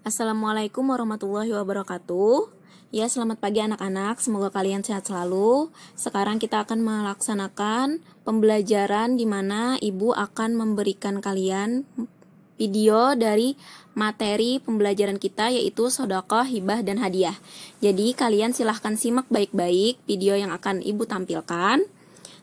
Assalamualaikum warahmatullahi wabarakatuh. Ya, selamat pagi anak-anak. Semoga kalian sehat selalu. Sekarang kita akan melaksanakan pembelajaran di mana Ibu akan memberikan kalian video dari materi pembelajaran kita, yaitu sedekah, hibah, dan hadiah. Jadi kalian silahkan simak baik-baik video yang akan Ibu tampilkan,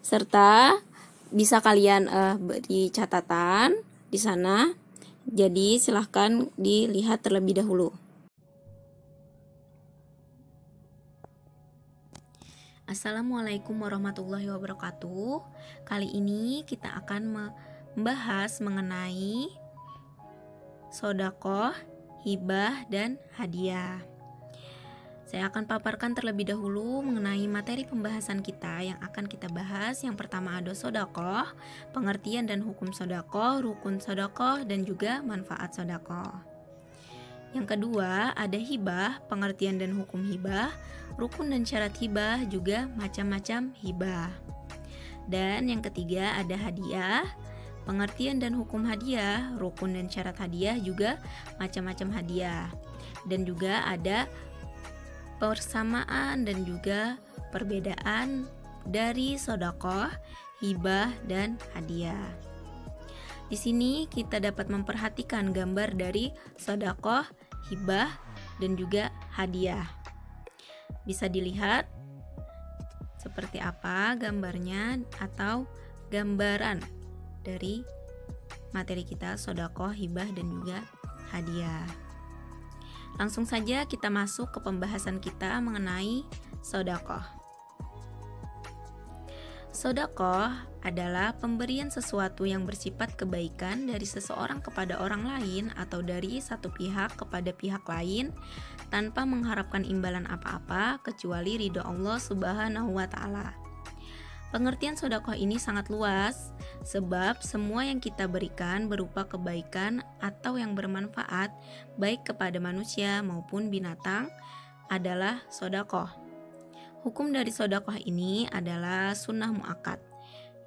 serta bisa kalian beri catatan di sana. Jadi silahkan dilihat terlebih dahulu. Assalamualaikum warahmatullahi wabarakatuh. Kali ini kita akan membahas mengenai sedekah, hibah, dan hadiah. Saya akan paparkan terlebih dahulu mengenai materi pembahasan kita yang akan kita bahas. Yang pertama ada sedekah, pengertian dan hukum sedekah, rukun sedekah, dan juga manfaat sedekah. Yang kedua ada hibah, pengertian dan hukum hibah, rukun dan syarat hibah, juga macam-macam hibah. Dan yang ketiga ada hadiah, pengertian dan hukum hadiah, rukun dan syarat hadiah, juga macam-macam hadiah. Dan juga ada persamaan dan juga perbedaan dari sedekah, hibah, dan hadiah. Di sini kita dapat memperhatikan gambar dari sedekah, hibah, dan juga hadiah. Bisa dilihat seperti apa gambarnya atau gambaran dari materi kita sedekah, hibah, dan juga hadiah. Langsung saja kita masuk ke pembahasan kita mengenai sedekah. Sedekah adalah pemberian sesuatu yang bersifat kebaikan dari seseorang kepada orang lain atau dari satu pihak kepada pihak lain tanpa mengharapkan imbalan apa-apa kecuali ridho Allah Subhanahu wa Ta'ala. Pengertian sedekah ini sangat luas, sebab semua yang kita berikan berupa kebaikan atau yang bermanfaat baik kepada manusia maupun binatang adalah sedekah. Hukum dari sedekah ini adalah sunnah muakkad,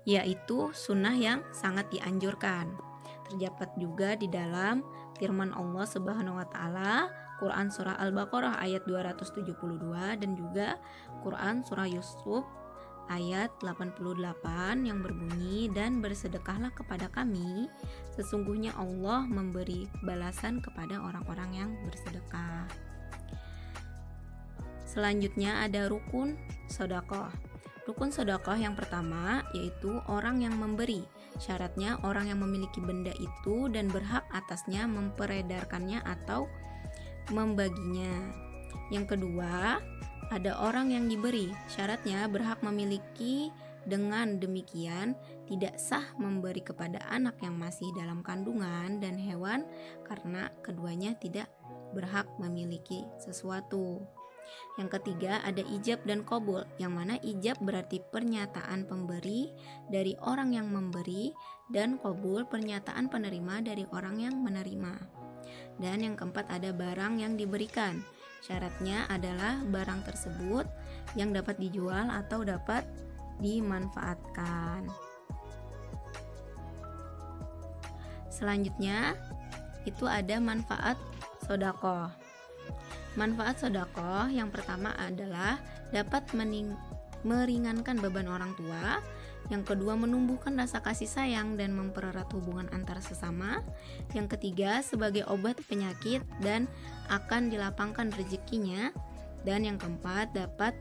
yaitu sunnah yang sangat dianjurkan. Terdapat juga di dalam firman Allah Subhanahu wa Ta'ala, Quran surah Al-Baqarah ayat 272 dan juga Quran surah Yusuf ayat 88 yang berbunyi, dan bersedekahlah kepada kami, sesungguhnya Allah memberi balasan kepada orang-orang yang bersedekah. Selanjutnya ada rukun sedekah. Rukun sedekah yang pertama yaitu orang yang memberi. Syaratnya orang yang memiliki benda itu dan berhak atasnya memperedarkannya atau membaginya. Yang kedua ada orang yang diberi, syaratnya berhak memiliki, dengan demikian tidak sah memberi kepada anak yang masih dalam kandungan dan hewan karena keduanya tidak berhak memiliki sesuatu. Yang ketiga ada ijab dan qabul, yang mana ijab berarti pernyataan pemberi dari orang yang memberi dan qabul pernyataan penerima dari orang yang menerima. Dan yang keempat ada barang yang diberikan. Syaratnya adalah barang tersebut yang dapat dijual atau dapat dimanfaatkan. Selanjutnya itu ada manfaat sedekah. Manfaat sedekah yang pertama adalah dapat meringankan beban orang tua. Yang kedua menumbuhkan rasa kasih sayang dan mempererat hubungan antar sesama. Yang ketiga sebagai obat penyakit dan akan dilapangkan rezekinya. Dan yang keempat dapat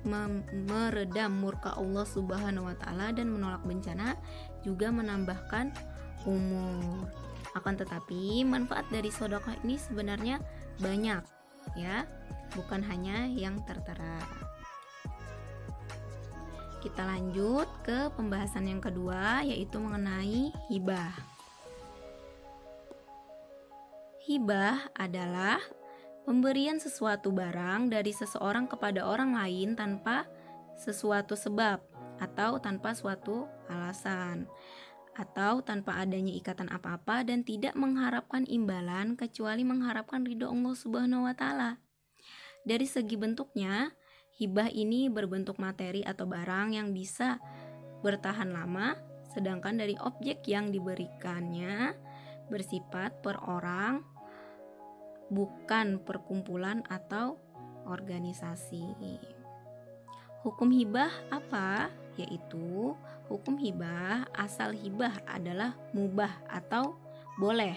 meredam murka Allah Subhanahu wa Ta'ala dan menolak bencana, juga menambahkan umur. Akan tetapi manfaat dari sedekah ini sebenarnya banyak, ya, bukan hanya yang tertera. Kita lanjut ke pembahasan yang kedua, yaitu mengenai hibah. Hibah adalah pemberian sesuatu barang dari seseorang kepada orang lain tanpa sesuatu sebab atau tanpa suatu alasan atau tanpa adanya ikatan apa-apa dan tidak mengharapkan imbalan kecuali mengharapkan ridho Allah Subhanahu wa Ta'ala. Dari segi bentuknya, hibah ini berbentuk materi atau barang yang bisa bertahan lama, sedangkan dari objek yang diberikannya bersifat per orang bukan perkumpulan atau organisasi. Hukum hibah apa? Yaitu hukum hibah, asal hibah adalah mubah atau boleh,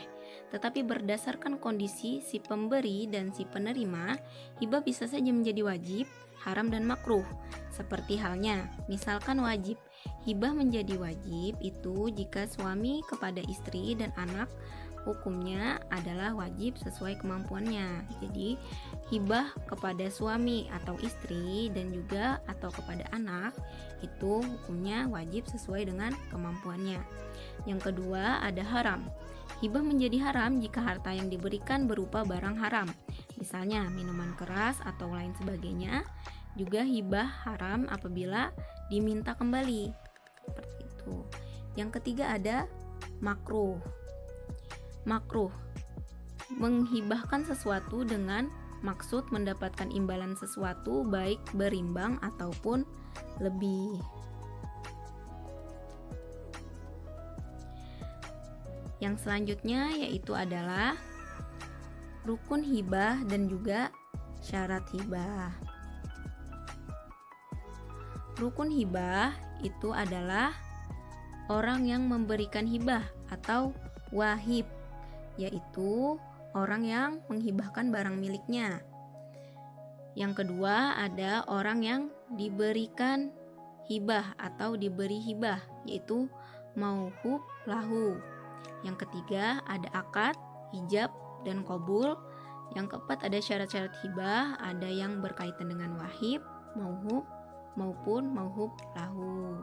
tetapi berdasarkan kondisi si pemberi dan si penerima, hibah bisa saja menjadi wajib, haram dan makruh. Seperti halnya, misalkan wajib. Hibah menjadi wajib itu jika suami kepada istri dan anak hukumnya adalah wajib sesuai kemampuannya. Jadi hibah kepada suami atau istri dan juga atau kepada anak itu hukumnya wajib sesuai dengan kemampuannya. Yang kedua ada haram. Hibah menjadi haram jika harta yang diberikan berupa barang haram, misalnya minuman keras atau lain sebagainya. Juga hibah haram apabila diminta kembali, seperti itu. Yang ketiga ada makruh. Makruh menghibahkan sesuatu dengan maksud mendapatkan imbalan sesuatu baik berimbang ataupun lebih. Yang selanjutnya yaitu adalah rukun hibah dan juga syarat hibah. Rukun hibah itu adalah orang yang memberikan hibah atau wahib, yaitu orang yang menghibahkan barang miliknya. Yang kedua ada orang yang diberikan hibah atau diberi hibah, yaitu mauhub lahu. Yang ketiga ada akad, ijab, dan qabul. Yang keempat ada syarat-syarat hibah, ada yang berkaitan dengan wahib, mauhub, maupun mauhub lahu.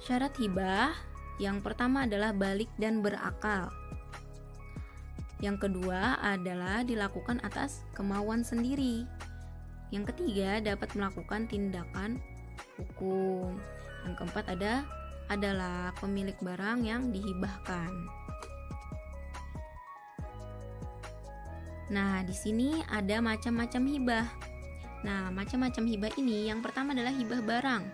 Syarat hibah yang pertama adalah balik dan berakal. Yang kedua adalah dilakukan atas kemauan sendiri. Yang ketiga dapat melakukan tindakan hukum. Yang keempat adalah pemilik barang yang dihibahkan. Nah, di sini ada macam-macam hibah. Nah, macam-macam hibah ini yang pertama adalah hibah barang,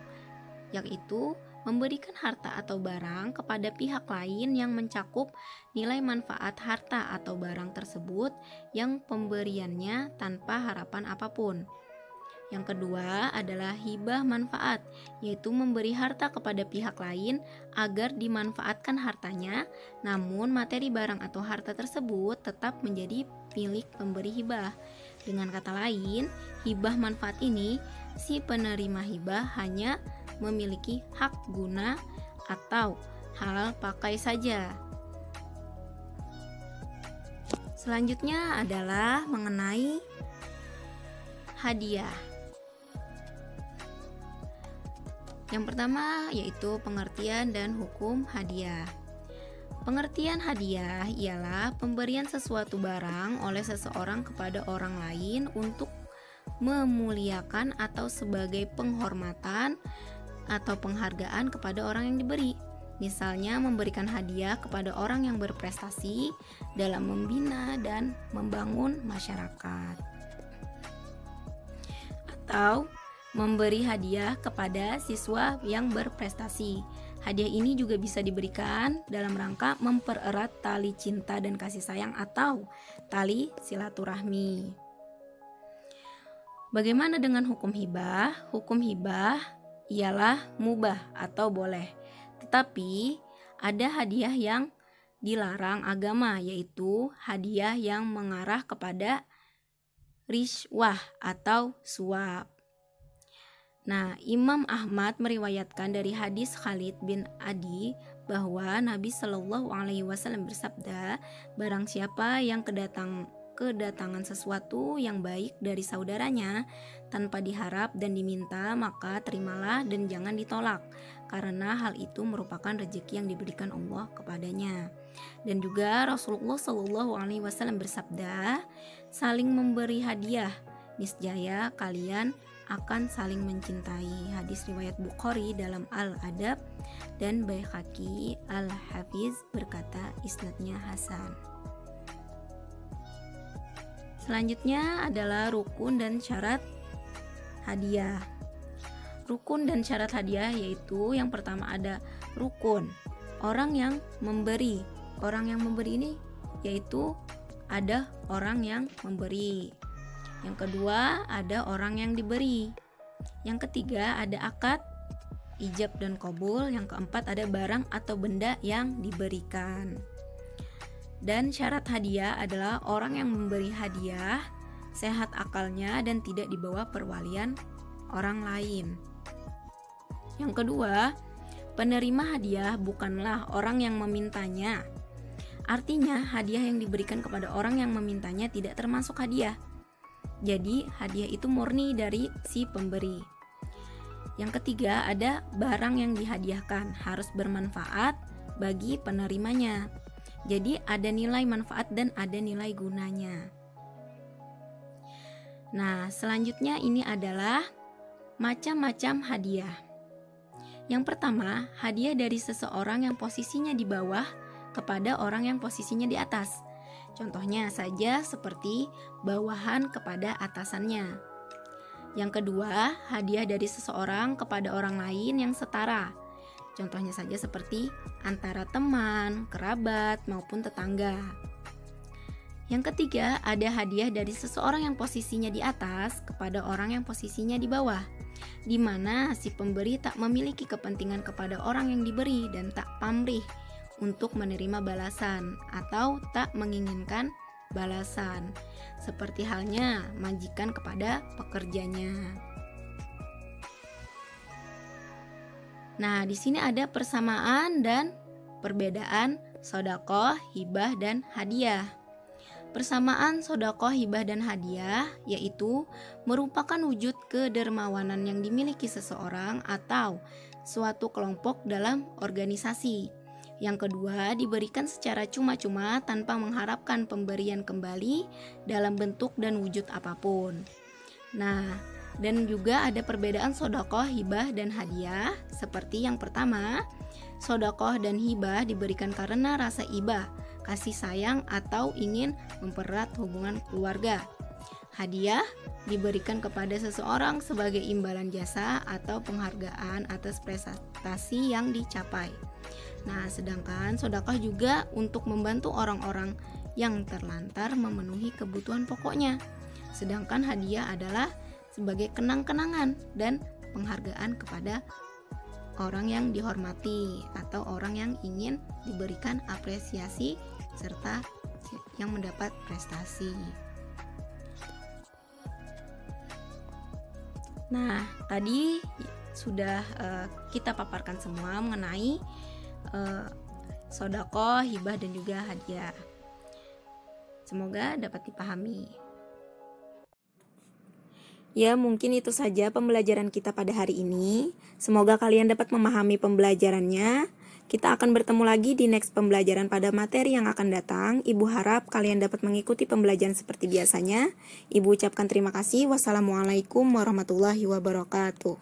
yaitu memberikan harta atau barang kepada pihak lain yang mencakup nilai manfaat harta atau barang tersebut yang pemberiannya tanpa harapan apapun. Yang kedua adalah hibah manfaat, yaitu memberi harta kepada pihak lain agar dimanfaatkan hartanya, namun materi barang atau harta tersebut tetap menjadi milik pemberi hibah. Dengan kata lain, hibah manfaat ini si penerima hibah hanya memiliki hak guna atau hal pakai saja. Selanjutnya adalah mengenai hadiah. Yang pertama yaitu pengertian dan hukum hadiah. Pengertian hadiah ialah pemberian sesuatu barang oleh seseorang kepada orang lain untuk memuliakan atau sebagai penghormatan atau penghargaan kepada orang yang diberi. Misalnya memberikan hadiah kepada orang yang berprestasi dalam membina dan membangun masyarakat. Atau memberi hadiah kepada siswa yang berprestasi. Hadiah ini juga bisa diberikan dalam rangka mempererat tali cinta dan kasih sayang atau tali silaturahmi. Bagaimana dengan hukum hibah? Hukum hibah ialah mubah atau boleh. Tetapi ada hadiah yang dilarang agama, yaitu hadiah yang mengarah kepada rishwah atau suap. Nah, Imam Ahmad meriwayatkan dari hadis Khalid bin Adi bahwa Nabi Shallallahu Alaihi Wasallam bersabda, barang siapa yang kedatangan sesuatu yang baik dari saudaranya tanpa diharap dan diminta, maka terimalah dan jangan ditolak, karena hal itu merupakan rezeki yang diberikan Allah kepadanya. Dan juga Rasulullah Shallallahu Alaihi Wasallam bersabda, saling memberi hadiah, niscaya kalian akan saling mencintai. Hadis riwayat Bukhari dalam Al-Adab dan Baihaqi. Al-Hafiz berkata isnadnya hasan. Selanjutnya adalah rukun dan syarat hadiah. Rukun dan syarat hadiah yaitu yang pertama ada rukun, orang yang memberi. Orang yang memberi ini yaitu ada orang yang memberi. Yang kedua, ada orang yang diberi. Yang ketiga, ada akad, ijab dan qabul. Yang keempat, ada barang atau benda yang diberikan. Dan syarat hadiah adalah orang yang memberi hadiah sehat akalnya dan tidak dibawa perwalian orang lain. Yang kedua, penerima hadiah bukanlah orang yang memintanya. Artinya, hadiah yang diberikan kepada orang yang memintanya tidak termasuk hadiah. Jadi, hadiah itu murni dari si pemberi. Yang ketiga, ada barang yang dihadiahkan harus bermanfaat bagi penerimanya. Jadi, ada nilai manfaat dan ada nilai gunanya. Nah, selanjutnya ini adalah macam-macam hadiah. Yang pertama, hadiah dari seseorang yang posisinya di bawah kepada orang yang posisinya di atas. Contohnya saja seperti bawahan kepada atasannya. Yang kedua, hadiah dari seseorang kepada orang lain yang setara. Contohnya saja seperti antara teman, kerabat, maupun tetangga. Yang ketiga, ada hadiah dari seseorang yang posisinya di atas kepada orang yang posisinya di bawah, di mana si pemberi tak memiliki kepentingan kepada orang yang diberi dan tak pamrih untuk menerima balasan atau tak menginginkan balasan, seperti halnya majikan kepada pekerjanya. Nah, di sini ada persamaan dan perbedaan sedekah, hibah, dan hadiah. Persamaan sedekah, hibah, dan hadiah yaitu merupakan wujud kedermawanan yang dimiliki seseorang atau suatu kelompok dalam organisasi. Yang kedua, diberikan secara cuma-cuma tanpa mengharapkan pemberian kembali dalam bentuk dan wujud apapun. Nah, dan juga ada perbedaan sedekah, hibah, dan hadiah. Seperti yang pertama, sedekah dan hibah diberikan karena rasa ibah, kasih sayang, atau ingin mempererat hubungan keluarga. Hadiah diberikan kepada seseorang sebagai imbalan jasa atau penghargaan atas prestasi yang dicapai. Nah, sedangkan sedekah juga untuk membantu orang-orang yang terlantar memenuhi kebutuhan pokoknya. Sedangkan hadiah adalah sebagai kenang-kenangan dan penghargaan kepada orang yang dihormati atau orang yang ingin diberikan apresiasi serta yang mendapat prestasi. Nah, tadi sudah kita paparkan semua mengenai sedekah, hibah, dan juga hadiah. Semoga dapat dipahami. Ya, mungkin itu saja pembelajaran kita pada hari ini. Semoga kalian dapat memahami pembelajarannya. Kita akan bertemu lagi di next pembelajaran pada materi yang akan datang. Ibu harap kalian dapat mengikuti pembelajaran seperti biasanya. Ibu ucapkan terima kasih. Wassalamualaikum warahmatullahi wabarakatuh.